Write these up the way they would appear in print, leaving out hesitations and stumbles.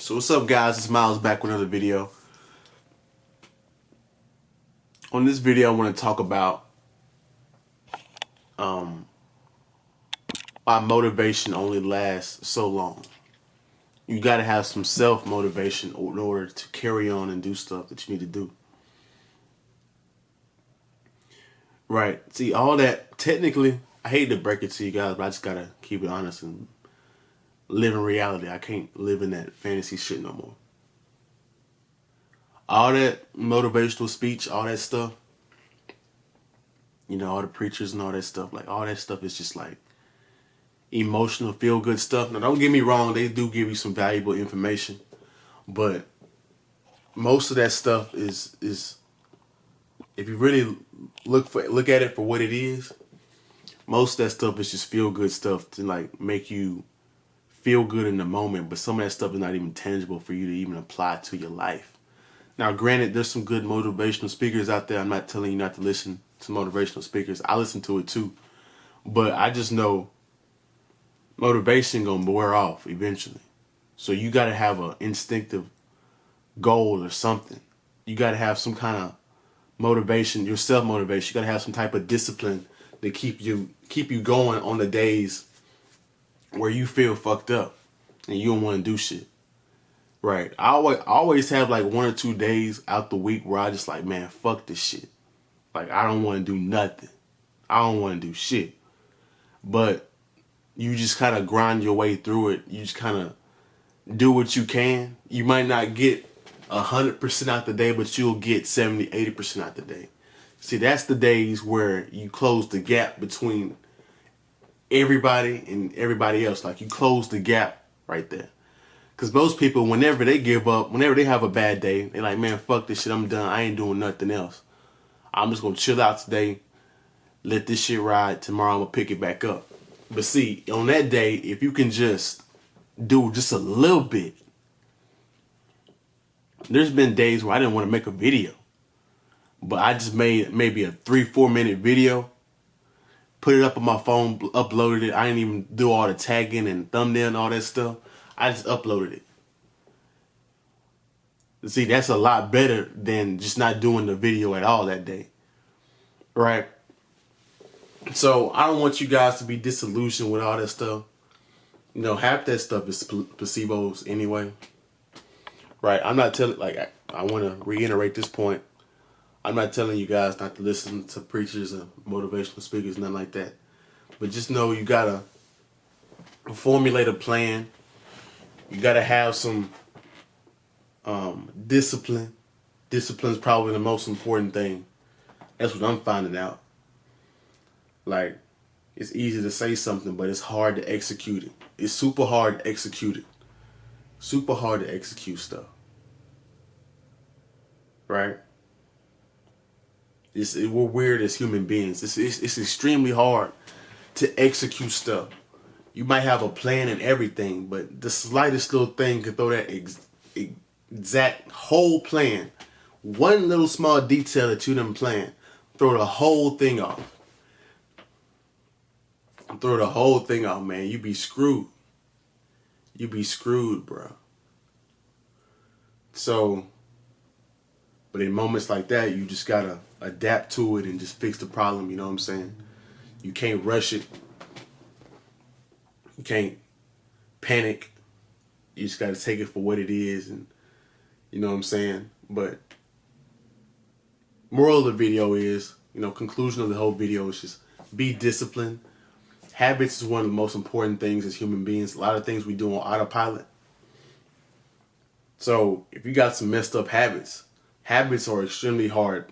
So what's up, guys? It's Miles back with another video. On this video, I want to talk about why motivation only lasts so long. You got to have some self-motivation in order to carry on and do stuff that you need to do. Right. See, all that, technically, I hate to break it to you guys, but I just got to keep it honest and live in reality. I can't live in that fantasy shit no more. All that motivational speech, all that stuff, you know, all the preachers and all that stuff, like all that stuff is just like emotional, feel-good stuff. Now, don't get me wrong, they do give you some valuable information, but most of that stuff is if you really look at it for what it is, most of that stuff is just feel-good stuff to like make you feel good in the moment, but some of that stuff is not even tangible for you to even apply to your life. Now, granted, there's some good motivational speakers out there. I'm not telling you not to listen to motivational speakers. I listen to it too. But I just know motivation gonna wear off eventually. So you gotta have an instinctive goal or something. You gotta have some kind of motivation, your self-motivation. You gotta have some type of discipline to keep you going on the days where you feel fucked up and you don't want to do shit. Right. I always have like 1 or 2 days out the week where I just like, man, fuck this shit. Like, I don't want to do nothing. I don't want to do shit. But you just kind of grind your way through it. You just kind of do what you can. You might not get 100% out the day, but you'll get 70, 80% out the day. See, that's the days where you close the gap between everybody and everybody else. Like, you close the gap right there. Because most people, whenever they give up, whenever they have a bad day, they're like, man, fuck this shit, I'm done. I ain't doing nothing else. I'm just going to chill out today, let this shit ride. Tomorrow I'm going to pick it back up. But see, on that day, if you can just do just a little bit. There's been days where I didn't want to make a video. But I just made maybe a 3-4 minute video. Put it up on my phone, uploaded it. I didn't even do all the tagging and thumbnail and all that stuff. I just uploaded it. See, that's a lot better than just not doing the video at all that day. Right? So I don't want you guys to be disillusioned with all that stuff. You know, half that stuff is placebos anyway. Right? I'm not telling, like, I want to reiterate this point. I'm not telling you guys not to listen to preachers or motivational speakers, nothing like that. But just know you got to formulate a plan. You got to have some discipline. Discipline is probably the most important thing. That's what I'm finding out. Like, it's easy to say something, but it's hard to execute it. It's super hard to execute it. Super hard to execute stuff. Right? We're weird as human beings. It's extremely hard to execute stuff. You might have a plan and everything, but the slightest little thing could throw that exact whole plan. One little small detail that you didn't plan, throw the whole thing off. Throw the whole thing off, man. You be screwed. You be screwed, bro. So, but in moments like that, you just gotta adapt to it and just fix the problem, you know what I'm saying? You can't rush it. You can't panic. You just got to take it for what it is. And you know what I'm saying? But moral of the video is, you know, conclusion of the whole video is just be disciplined. Habits is one of the most important things as human beings. A lot of things we do on autopilot. So if you got some messed up habits, habits are extremely hard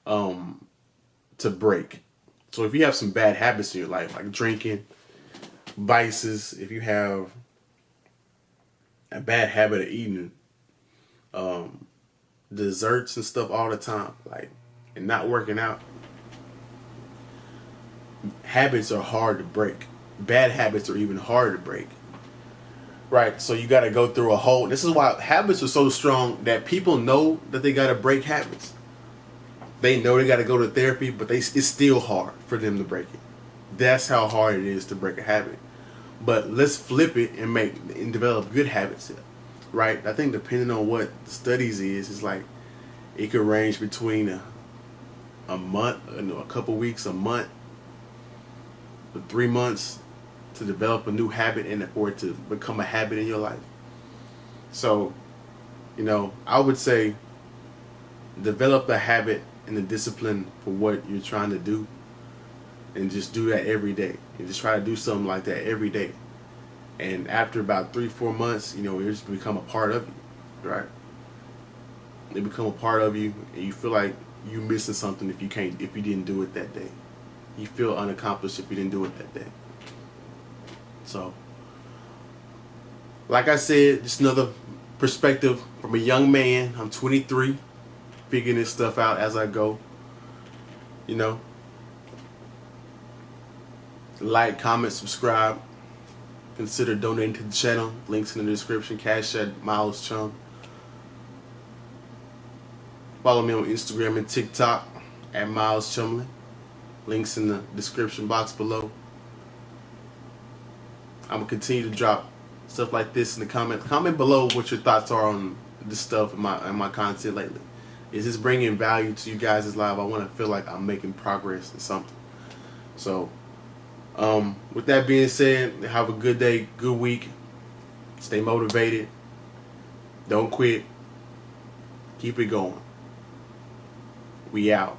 to break. So if you have some bad habits in your life, like drinking, vices, if you have a bad habit of eating desserts and stuff all the time, like, and not working out, habits are hard to break. Bad habits are even harder to break. Right? So you got to go through a whole, this is why habits are so strong that people know that they got to break habits. They know they got to go to therapy, but it's still hard for them to break it. That's how hard it is to break a habit. But let's flip it and develop good habits. right? I think depending on what the studies is, it's like it could range between a month, a couple weeks, a month, 3 months to develop a new habit and for it to become a habit in your life. So, I would say develop a habit and a discipline for what you're trying to do, and just do that every day. And just try to do something like that every day. And after about 3-4 months, it just become a part of you, right? They become a part of you, and you feel like you missing something if you didn't do it that day. You feel unaccomplished if you didn't do it that day. So, like I said, just another perspective from a young man. I'm 23, figuring this stuff out as I go. Like, comment, subscribe. Consider donating to the channel. Links in the description. Cashapp, Myleschum. Follow me on Instagram and TikTok at Myleschum. Links in the description box below. I'm going to continue to drop stuff like this in the comments. Comment below what your thoughts are on this stuff in my content lately. Is this bringing value to you guys' life? I want to feel like I'm making progress in something. So, with that being said, have a good day, good week. Stay motivated. Don't quit. Keep it going. We out.